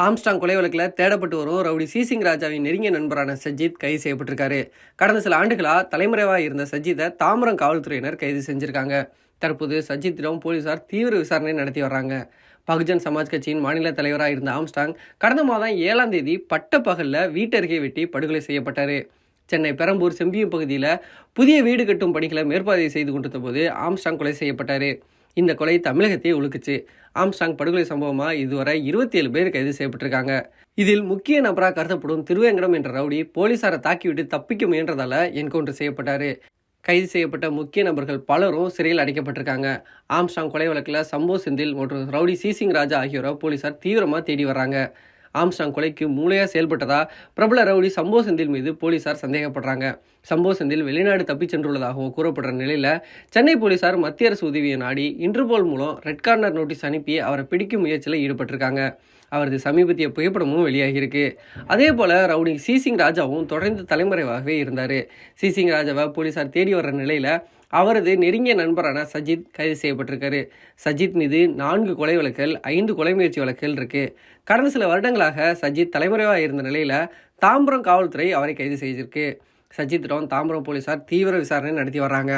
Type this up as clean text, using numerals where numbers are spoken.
Armstrong கொலை வழக்கில் தேடப்பட்டு வரும் ரவுடி சிசிங் ராஜாவின் நெருங்கிய நண்பரான சஜித் கைது செய்யப்பட்டிருக்காரு. கடந்த சில ஆண்டுகளாக தலைமறைவாக இருந்த சஜித்தை தாம்பரம் காவல்துறையினர் கைது செஞ்சிருக்காங்க. தற்போது சஜித்திடம் போலீசார் தீவிர விசாரணை நடத்தி வர்றாங்க. பகுஜன் சமாஜ் கட்சியின் மாநில தலைவராக இருந்த ஆம்ஸ்டாங் கடந்த மாதம் 7ஆம் தேதி பட்ட பகலில் வீட்டருகே வெட்டி படுகொலை செய்யப்பட்டார். சென்னை பெரம்பூர் செம்பியம் பகுதியில் புதிய வீடு கட்டும் பணிகளை மேற்பார்வை செய்து கொண்டிருந்த போது ஆம்ஸ்டாங் கொலை செய்யப்பட்டார். இந்த கொலை தமிழகத்தையே உலுக்குச்சு. ஆம்ஸ்டாங் படுகொலை சம்பவமாக இதுவரை 27 பேர் கைது செய்யப்பட்டிருக்காங்க. இதில் முக்கிய நபராக கருதப்படும் திருவேங்கடம் என்ற ரவுடி போலீசாரை தாக்கிவிட்டு தப்பிக்க முயன்றதால என்கவுண்டர் செய்யப்பட்டார். கைது செய்யப்பட்ட முக்கிய நபர்கள் பலரும் சிறையில் அடைக்கப்பட்டிருக்காங்க. ஆம்ஸ்டாங் கொலை வழக்கில் சம்போ செந்தில் மற்றும் ரவுடி சிசிங் ராஜா ஆகியோரை போலீசார் தீவிரமாக தேடி வர்றாங்க. ஆம்ஸ்டாங் கொலைக்கு மூளையாக செயல்பட்டதா பிரபல ரவுடி சம்போ செந்தில் மீது போலீசார் சந்தேகப்படுறாங்க. சம்போ செந்தில் வெளிநாடு தப்பிச் சென்றுள்ளதாகவும் கூறப்படுற நிலையில் சென்னை போலீசார் மத்திய அரசு உதவியை நாடி இன்டர்போல் மூலம் ரெட் கார்னர் நோட்டீஸ் அனுப்பி அவரை பிடிக்கும் முயற்சியில் ஈடுபட்டிருக்காங்க. அவரது சமீபத்திய புகைப்படமும் வெளியாகியிருக்கு. அதே போல ரவுடி சிசிங் ராஜாவும் தொடர்ந்து தலைமறைவாகவே இருந்தார். சிசிங் ராஜாவை போலீசார் தேடி வர்ற நிலையில் அவரது நெருங்கிய நண்பரான சஜித் கைது செய்யப்பட்டிருக்காரு. சஜித் மீது 4 கொலை வழக்குகள் 5 கொலை முயற்சி வழக்குகள் இருக்கு. கடந்த சில வருடங்களாக சஜித் தலைமறைவாக இருந்த நிலையில் தாம்பரம் காவல்துறை அவரை கைது செய்திருக்கு. சஜித்திடம் தாம்பரம் போலீசார் தீவிர விசாரணை நடத்தி வர்றாங்க.